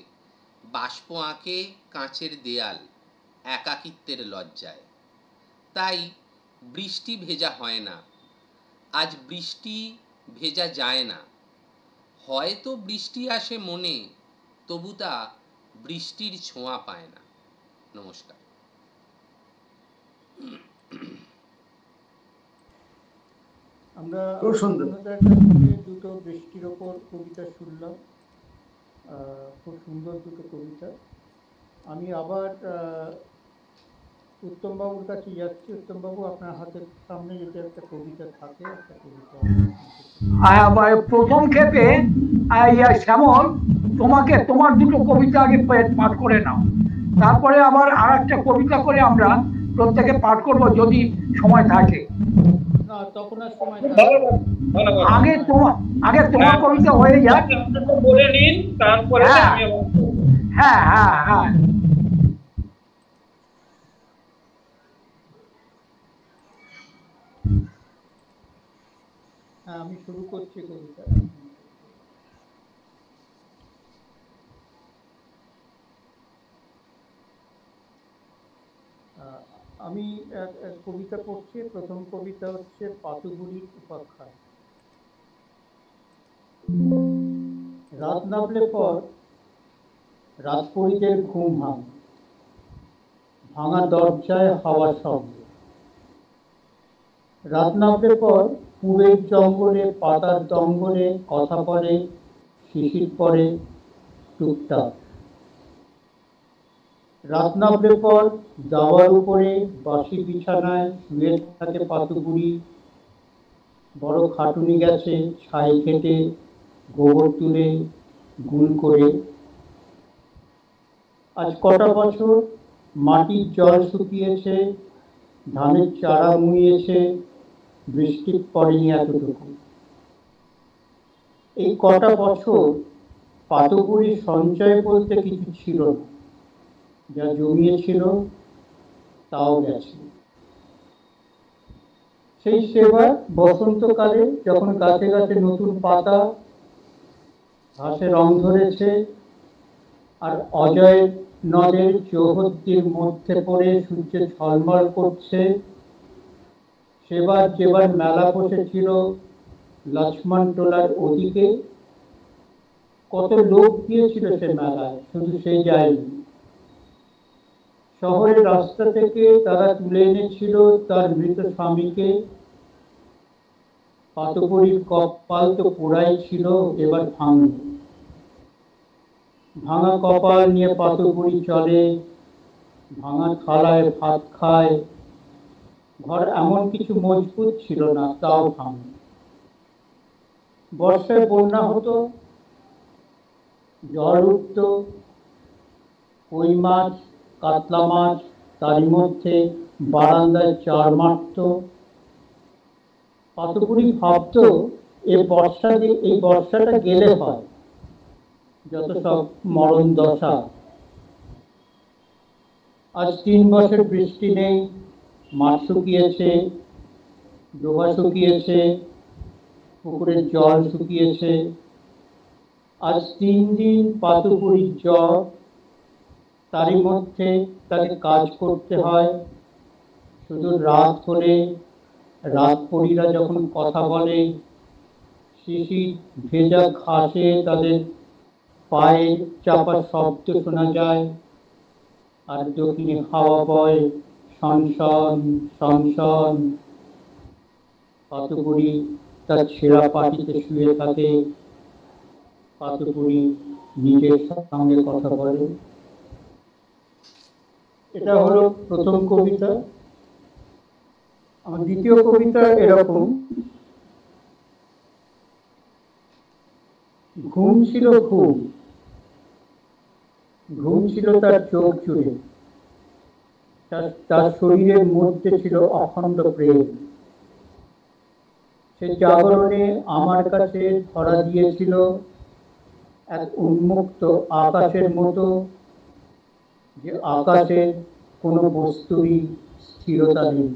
বাষ্প আঁকে কাঁচের দেয়াল একাকিত্বের লজ্জায়। তাই বৃষ্টি ভেজা হয় না, আজ বৃষ্টি ভেজা যায় না। হয়তো বৃষ্টি আসে মনে, তবু তা বৃষ্টির ছোঁয়া পায় না। নমস্কার। আমরা খুব সুন্দর। অন্যদের কাছ থেকে দুটো বৃষ্টির ওপর কবিতা শুনলাম, খুব সুন্দর দুটো কবিতা। আমি আবার উত্তমবাবুর কাছে যাচ্ছি। উত্তমবাবু, আপনার হাতের সামনে যদি একটা কবিতা থাকে, একটা কবিতা। প্রথম ক্ষেপে শ্যামল, তোমার দুটো কবিতা আগে পাঠ করে নাও, তারপরে আবার আর একটা কবিতা করে আমরা প্রত্যেকে পাঠ করব যদি সময় থাকে। না, তখন আর সময় আগে তোমার কবিতা হয়ে যাক, বলে নিন, তারপরে হ্যাঁ হ্যাঁ হ্যাঁ। হ্যাঁ, আমি শুরু করছি কবিতা। আমি কবিতা পড়ছি। প্রথম কবিতা হচ্ছে পাতুবুড়ির উপাখ্যান। রাত নামলে পর রাতপরীদের ঘুম ভাঙে, ভাঙা দরজায় হাওয়া শব্দ। রাত নামলে পর পুবের জঙ্গলে পাতার দঙ্গলে কথা পড়ে, শিশির পড়ে টুকটাক। রাত নামলে পর দাওয়ার উপরে বাসি বিছানায় শুয়ে থাকে পাতুবুড়ি। বড় খাটুনি গেছে ছাই খেটে, গোবর তুলে গুল করে। আজ কটা বছর মাটির জল শুকিয়েছে, ধানের চারা মুড়িয়েছে, বৃষ্টি পড়েনি এতটুকু। এই কটা বছর পাতুবুড়ির সঞ্চয় বলতে কিছু ছিল না, যা জমিয়েছিল তাও গেছে। সেই সেবার বসন্তকালে যখন গাছে গাছে নতুন পাতা, ঘাসে রং ধরেছে, আর অজয় নদের চৌহদ্দির মধ্যে পড়ে সূর্য ঝলমল করছে। সেবার যেবার মেলা বসেছিল লক্ষ্মণ টোলার ওদিকে, কত লোক গিয়েছিল সে মেলায়, শুধু সে যায়নি। শহরের রাস্তা থেকে তারা তুলে এনেছিল তার মৃত স্বামীকে। পাতুবুড়ির কপাল তো পোড়াই ছিল, এবার ভাঙল। ভাঙা কপাল নিয়ে পাতুবুড়ি চলে, ভাঙা থালায় ভাত খায়। ঘর এমন কিছু মজবুত ছিল না, তাও ভাঙল। বর্ষায় বন্যা হতো, জল উঠত, কই মাছ, কাতলা মাছ তারই মধ্যে বারান্দায় চার মারত। পাতুপুরি ভাবত এই বর্ষাটা গেলে হয়, যত সব মরণ দশা। আজ 3 বছর বৃষ্টি নেই, মাঠ শুকিয়েছে, ডোবা শুকিয়েছে, পুকুরের জল শুকিয়েছে। আজ 3 দিন পাতুপুরির জ্বর, তারই মধ্যে তাকে কাজ করতে হয়। শুধু রাত হলে রাতপরীরা যখন কথা বলে, শিশির ভেজা ঘাসে তাদের পায়ের চাপা শব্দ শোনা যায়, আর দক্ষিণে হাওয়া বয় সনসন সনসন। পাতুপুরি তার ছেঁড়া পাটিতে শুয়ে থাকে, পাতুপুরি নিজের সঙ্গে কথা বলে। এটা হলো প্রথম কবিতা। আমার দ্বিতীয় কবিতা এরকম। ঘুম ছিল ঘুম, ঘুম ছিল তার চোখ জুড়ে, তার শরীরের মধ্যে ছিল অখণ্ড প্রেম। সে জাগরণে আমার কাছে ধরা দিয়েছিল এক উন্মুক্ত আকাশের মতো, যে আকাশের কোনো বস্তুরই স্থিরতা নেই।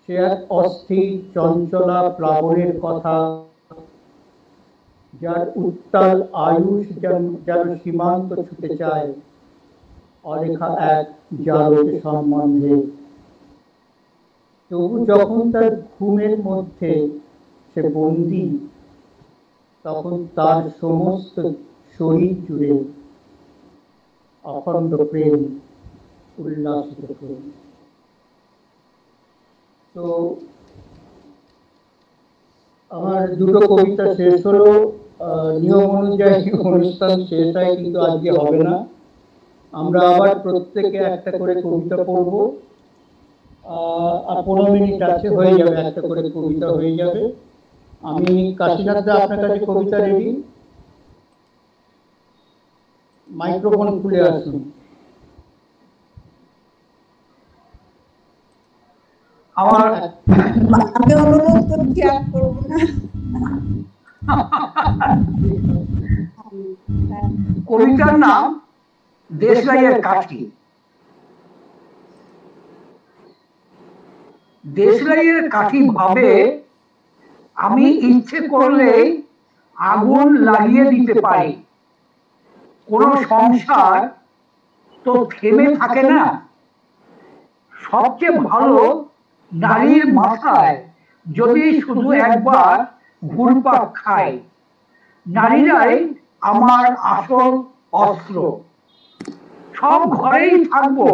সে এক অস্থির চঞ্চলা প্লাবনের কথা, যার উত্তাল আয়ুষ যেন সীমান্ত ছুটে চায় অলেখা এক জারজ সম্বন্ধে। তবু যখন তার ঘুমের মধ্যে সে বন্দী, তখন তার সমস্ত শরীর জুড়ে অখণ্ড প্রেম, উল্লাসিত প্রেম। তো আমার দুটো কবিতা শেষ হলো। নিয়ম অনুযায়ী অনুষ্ঠান শেষ হয়, কিন্তু আজকে হবে না। আমরা আবার প্রত্যেকে একটা করে কবিতা পড়ব। আর 15 মিনিট আছে, হয়ে যাবে, একটা করে কবিতা হয়ে যাবে। আমি কাশীনাথ দা, আপনার কাছে কবিতা রেডি? মাইক্রোফোন খুলে আসুন। আমি অনুরোধ করছি, আর করবো না। কবিতার নাম দেশলাইয়ের কাঠি। দেশলাইয়ের কাঠি ভাবে, আমি ইচ্ছে করলেই আগুন লাগিয়ে দিতে পারি। কোন সংসার তো থেমে থাকে না। সবচেয়ে ভালো নারীর মাথায় যদি শুধু একবার ঘুরপাক খায়। নারীরাই আমার আসল অস্ত্র। সব ঘরেই থাকবো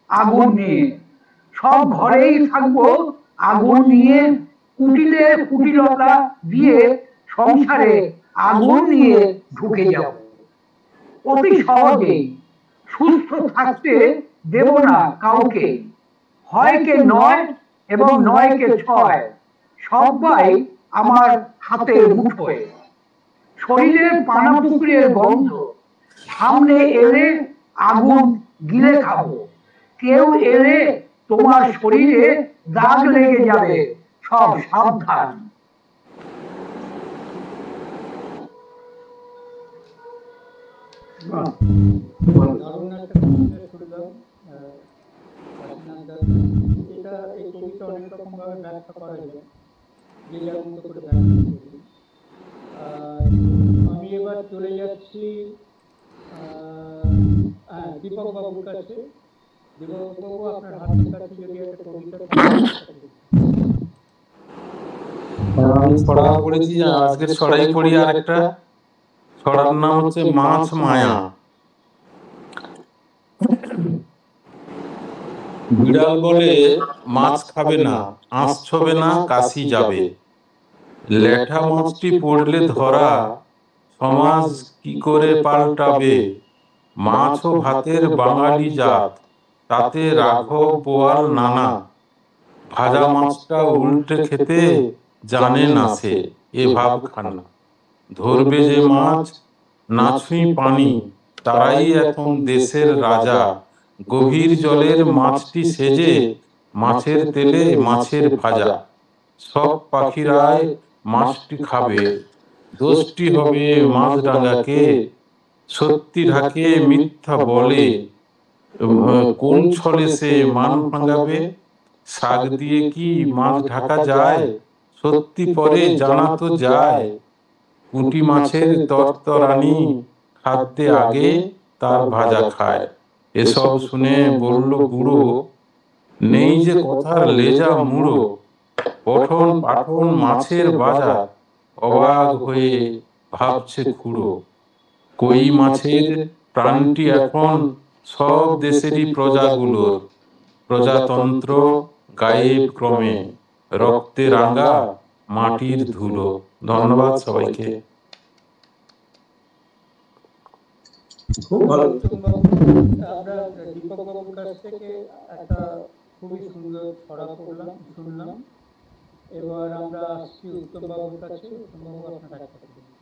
আগুন নিয়ে, সব ঘরেই থাকবো আগুন নিয়ে। কুটিলে কুটিলতা দিয়ে সংসারে আগুন নিয়ে ঢুকে যাব অতি সহজেই। সুস্থ থাকতে দেব না কাউকে, হয় কে 9 এবং 9 কে 6, সবাই আমার হাতের মুঠোয়। শরীরের পানা পুকুরের গন্ধ সামনে এলে আগুন গিলে খাবো। কেউ এলে তোমার শরীরে দাগ লেগে যাবে, সব সাবধান। দারুণ একটা কবিতা শুনলাম কাশীনাথ দা। এই কবিতা অনেক রকম ভাবে ব্যাখ্যা করা যায়, যে যার মতো করে ব্যাখ্যা করি। আমি এবার চলে যাচ্ছি দীপক বাবুর কাছে। দীপক বাবু, আপনার হাতের কাছে যদি একটা কবিতা আমি ছড়া পড়েছি, আজকের ছড়াই পড়ি। আর একটা ছড়ার নাম হচ্ছে মাছ মায়া। বিড়াল বলে মাছ খাবে না, আঁশ ছবে না, কাশি যাবে। ল্যাঠা মাছটি পড়লে ধরা, সমাজ কি করে পাল্টাবে। মাছ ও ভাতের বাঙালি জাত, তাতে রাঘব বোয়াল নানা। ভাজা মাছটা উল্টে খেতে জানে না সে এ ভাবখানা। ধরবে যে মাছ না ছুঁই পানি, তারাই এখন দেশের রাজা। গভীর জলের মাছটি সেজে, মাছের তেলে মাছের ভাজা। সব পাখিরাই মাছটি খাবে, দোষটি হবে মাছরাঙাকে। সত্যি ঢাকে মিথ্যা বলে, কোন ছলে সে মান ভাঙাবে। শাক দিয়ে কি মাছ ঢাকা যায়, সত্যি পরে জানা তো যায়। পুঁটি মাছের তরতরানি, খাদ্যে আগে তার ভাজা খায়। এসব শুনে বলল বুড়ো, নেই যে কথার লেজা মুড়ো। পঠন পাঠন মাছের বাজার, অবাক হয়ে ভাবছে খুড়ো। কই মাছের প্রাণটি এখন সব দেশেরই প্রজাগুলোর। প্রজাতন্ত্র গায়েব ক্রমে, রক্তে রাঙা মাটির ধুলো। ধন্যবাদ সবাইকে। খুব ভালো। আমরা দীপক বাবুর কাছ থেকে একটা খুবই সুন্দর ছড়া শুনলাম। এবার আমরা আসছি উত্তম বাবুর কাছে। উত্তম বাবু, আপনার একটা কথা বলুন।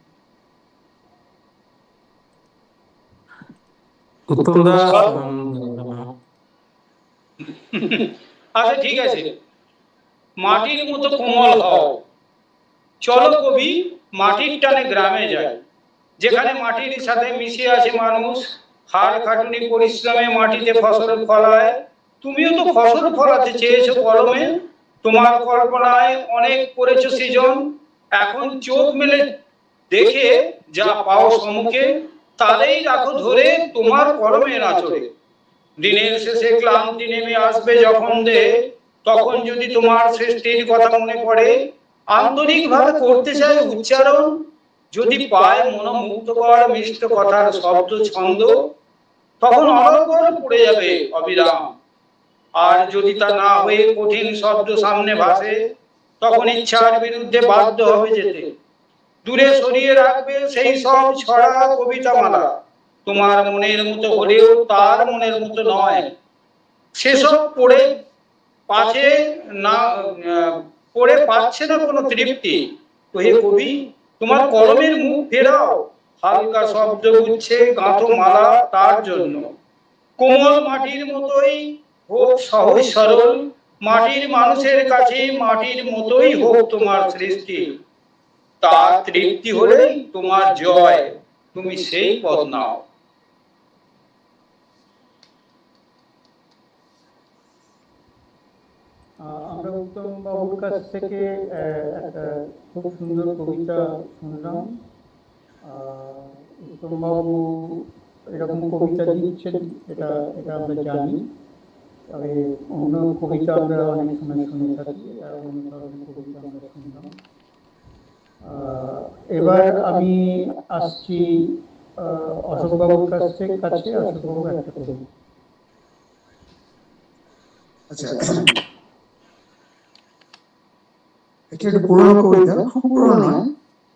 উত্তমদা, আচ্ছা ঠিক আছে। মাটির মতো কোমল হও, চলো কবি মাটির টানে গ্রামে যাই। যেখানে মাটির সাথে মিশে আছে মানুষ, হাড় খাটুনি পরিশ্রমে মাটিতে ফসল ফলায়। তুমিও তো ফসল ফলাতে চেয়েছো কলমে, তোমার কল্পনায় অনেক করেছো সৃজন। এখন চোখ মেলে দেখে যা পাও সম্মুখে, তারেই রাখো ধরে তোমার কলমের আঁচড়ে। দিনের শেষে ক্লান্তি নেমে আসবে যখন দেহে, তখন যদি তোমার সৃষ্টির কথা মনে পড়ে, আন্তরিকভাবে করতে চাই উচ্চারণ। যদি পায় মনোমুগ্ধকর মিষ্ট কথার শব্দ ছন্দ, তখন অনর্গল পড়ে যাবে অবিরাম। আর যদি তা না হয়ে কঠিন শব্দ সামনে ভাসে, তখন ইচ্ছার বিরুদ্ধে বাধ্য হবে যেতে। দূরে সরিয়ে রাখবে সেই সব ছড়া কবিতা মালা, তোমার মনের মতো হলেও তার মনের মতো নয়। সেসব পড়ে পাচ্ছে না কোনো তৃপ্তি। হে কবি, তোমার কলমের মুখ ফেরাও, হালকা শব্দ গুচ্ছে গাঁথো মালা তার জন্য। কোমল মাটির মতোই হোক সহজ সরল, মাটির মানুষের কাছে মাটির মতোই হোক তোমার সৃষ্টি। তার তৃপ্তি হলেই তোমার জয়, তুমি সেই পথ নাও। আমরা উত্তম বাবুর কাছ থেকে একটা খুব সুন্দর কবিতা শুনলাম। উত্তম বাবু এরকম কবিতা দিচ্ছেন, এটা আমরা জানি। তবে অন্য কবিতা আমরা অনেক সময় শুনে থাকি, অন্য ধরনের কবিতা আমরা শুনলাম। এবার আমি আসছি অশোক বাবুর কাছে। অশোক বাবু একটা কবিতা। আচ্ছা, এটা একটা পুরোনো কবিতা, খুব পুরোনো নয়।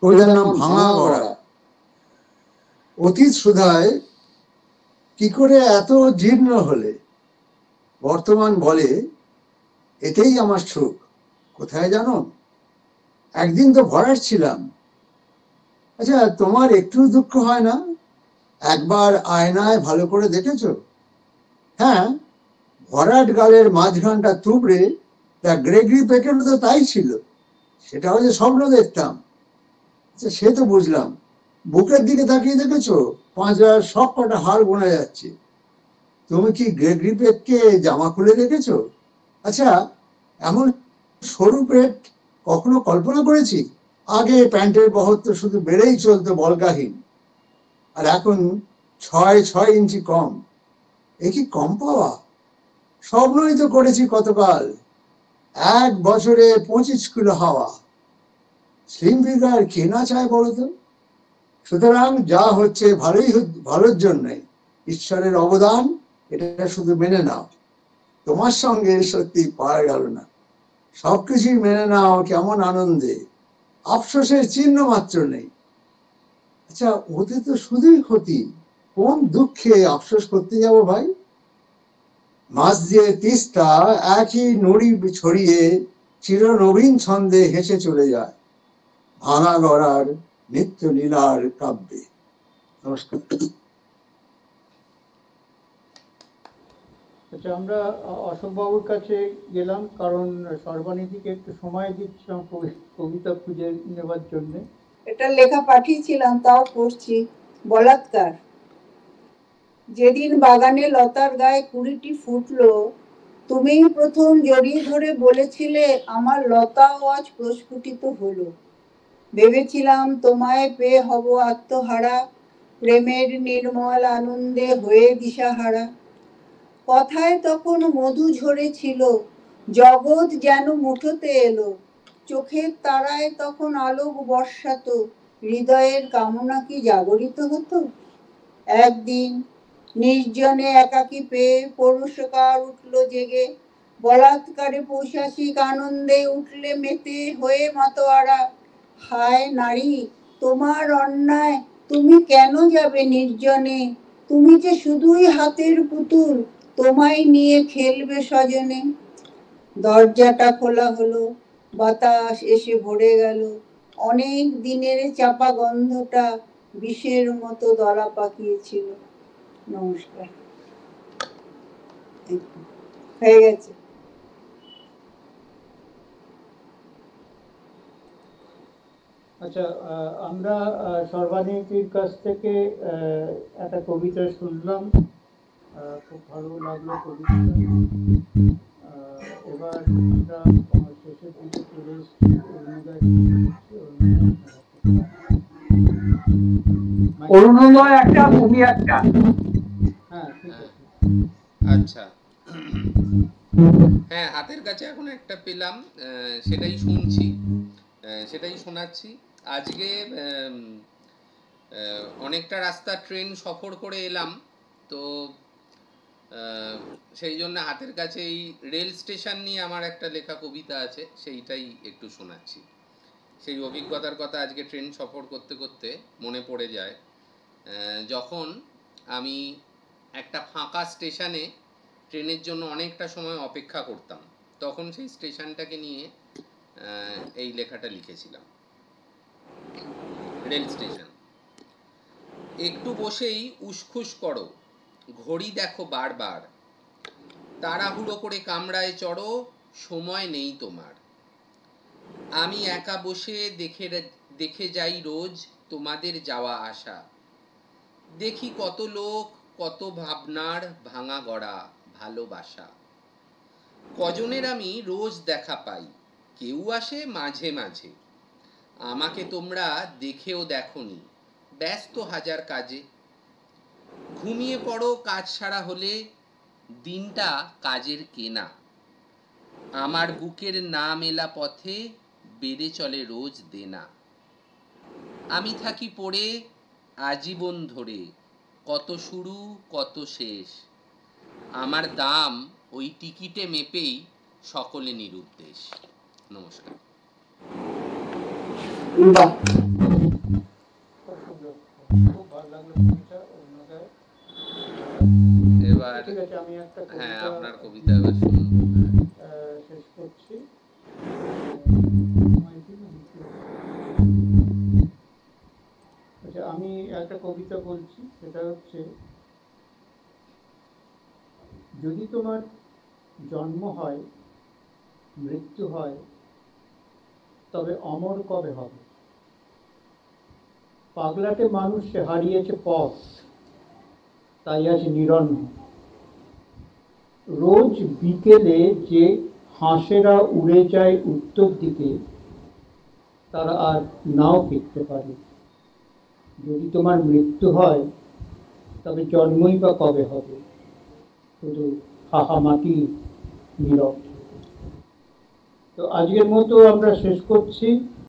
কবিতার নাম ভাঙা গড়া। অতীত সুধায় কি করে এত জীর্ণ হলে, বর্তমান বলে এতেই আমার সুখ। কোথায় জানো, একদিন তো ভরাট ছিলাম। আচ্ছা, তোমার একটু দুঃখ হয় না? একবার আয়নায় ভালো করে দেখেছো? হ্যাঁ, ভরাট গালের মাঝখানটা তুবড়ে তা গ্রেগরি পেকেটও তো তাই ছিল। সেটাও যে স্বপ্ন দেখতাম। আচ্ছা, সে তো বুঝলাম। বুকের দিকে তাকিয়ে দেখেছো, পাঁজরার সব কটা হাড় গোনা যাচ্ছে। তুমি কি গ্রেগরি পেটকে জামা খুলে রেখেছো? আচ্ছা, এমন সরু পেট কখনো কল্পনা করেছি? আগে প্যান্টের বহর তো শুধু বেড়েই চলতো বলকাহীন, আর এখন 6 ইঞ্চি কম। এ কি কম পাওয়া? স্বপ্নই তো করেছি কতকাল, 1 বছরে 25 কিলো হাওয়া। স্লিম ফিগার কে না চায় বলতো? সুতরাং যা হচ্ছে ভালোর জন্যই, ঈশ্বরের অবদান, এটা শুধু মেনে নাও। তোমার সঙ্গে সত্যি পারা গেল না, সবকিছুই মেনে নাও কেমন আনন্দে, আফসোসের চিহ্ন মাত্র নেই। আচ্ছা, ওতে তো শুধুই ক্ষতি, কোন দুঃখে আফসোস করতে যাব ভাই? মাছ দিয়ে তিস্তা একই নড়ি ছড়িয়ে চিরনবীন ছন্দে হেসে চলে যায় ভাঙা গড়ার নিত্য লীলার কাব্যে। নমস্কার। আচ্ছা, আমরা অশোকবাবুর কাছে গেলাম, কারণ সর্বানিধিকে একটু সময় দিচ্ছিলাম কবিতা খুঁজে নেবার জন্যে। এটা লেখা পাঠিয়েছিলাম, তাও পড়ছি। বলাৎকার। যেদিন বাগানে লতার গায়ে 20টি ফুটলো, তুমিই প্রথম জড়িয়ে ধরে বলেছিলে আমার লতাও আজ প্রস্ফুটিত হলো। ভেবেছিলাম তোমায় পেয়ে হব আত্মহারা, প্রেমের নির্মল আনন্দে হয়ে দিশাহারা। কথায় তখন মধু ঝরেছিল, জগৎ যেন মুঠোতে এলো। চোখের তারায় তখন আলোক বর্ষাতো, হৃদয়ের কামনা কি জাগরিত হতো। একদিন নির্জনে একাকী পেয়ে পৌরুষকার উঠলো জেগে, বলাৎকারে পৈশাচিক আনন্দে উঠলে মেতে হয়ে মাতোয়ারা। হায় নারী, তোমার অন্যায়, তুমি কেন যাবে নির্জনে? তুমি যে শুধুই হাতের পুতুল, তোমায় নিয়ে খেলবে স্বজনে। দরজাটা খোলা হলো, বাতাস এসে ভরে গেল, অনেক দিনের চাপা গন্ধটা বিষের মতো দলা পাকিয়েছিল। নমস্কার। হয়ে গেছে। আচ্ছা, আমরা সর্বানিধির কাছ থেকে একটা কবিতা শুনলাম, খুব ভালো লাগলো কবিতা। এবার আমরা শেষের দিকে চলে এসেছি। অরুণোদয় একটা, তুমি একটা। হ্যাঁ, ঠিক আছে। আচ্ছা, হ্যাঁ, হাতের কাছে এখন একটা পেলাম, সেটাই শুনছি, সেটাই শোনাচ্ছি। আজকে অনেকটা রাস্তা ট্রেন সফর করে এলাম, তো সেই জন্য হাতের কাছে এই রেল স্টেশন নিয়ে আমার একটা লেখা কবিতা আছে, সেইটাই একটু শোনাচ্ছি। সেই অভিজ্ঞতার কথা আজকে ট্রেন সফর করতে করতে মনে পড়ে যায়, যখন আমি একটা ফাঁকা স্টেশনে ট্রেনের জন্য অনেকটা সময় অপেক্ষা করতাম, তখন সেই স্টেশনটাকে নিয়ে এই লেখাটা লিখেছিলাম। Rail station. একটু বসেই উসখুস করো, ঘড়ি দেখো বারবার, তাড়াহুড়ো করে কামরায় চড়ো, সময় নেই তোমার। আমি একা বসে দেখে যাই রোজ তোমাদের যাওয়া আসা, দেখি কত লোক, কত ভাবনার ভাঙা গড়া ভালোবাসা। কজনের আমি রোজ দেখা পাই, কেউ আসে মাঝে মাঝে, আমাকে তোমরা দেখেও দেখোনি, ব্যস্ত হাজার কাজে। ঘুমিয়ে পড়ো কাজ সারা হলে, দিনটা কাজের কেনা। আমার বুকের না মেলা পথে বেড়ে চলে রোজ দেনা। আমি থাকি পড়ে আজীবন ধরে, কত শুরু কত শেষ, আমার দাম ওই টিকিটে মেপেই সকলে নিরুদ্দেশ। নমস্কার। খুব ভালো লাগলো কবিতা। এবার ঠিক আছে, আমি একটা হ্যাঁ, কবিতা আপনার কবিতা এবার শুনুন। শেষ করছি। আচ্ছা, আমি একটা কবিতা বলছি, সেটা হচ্ছে, যদি তোমার জন্ম হয় মৃত্যু হয়, তবে অমর কবে হবে? পাগলাটে মানুষ সে হারিয়েছে পথ, তাই আজ নিরন্ন। রোজ বিকেলে যে হাঁসেরা উড়ে যায় উত্তর দিকে, তারা আর নাও ফিরতে পারে। যদি তোমার মৃত্যু হয়, তবে জন্মই বা কবে হবে? শুধু হাহামাটি নীরব। তো আজকের মতো আমরা শেষ করছি।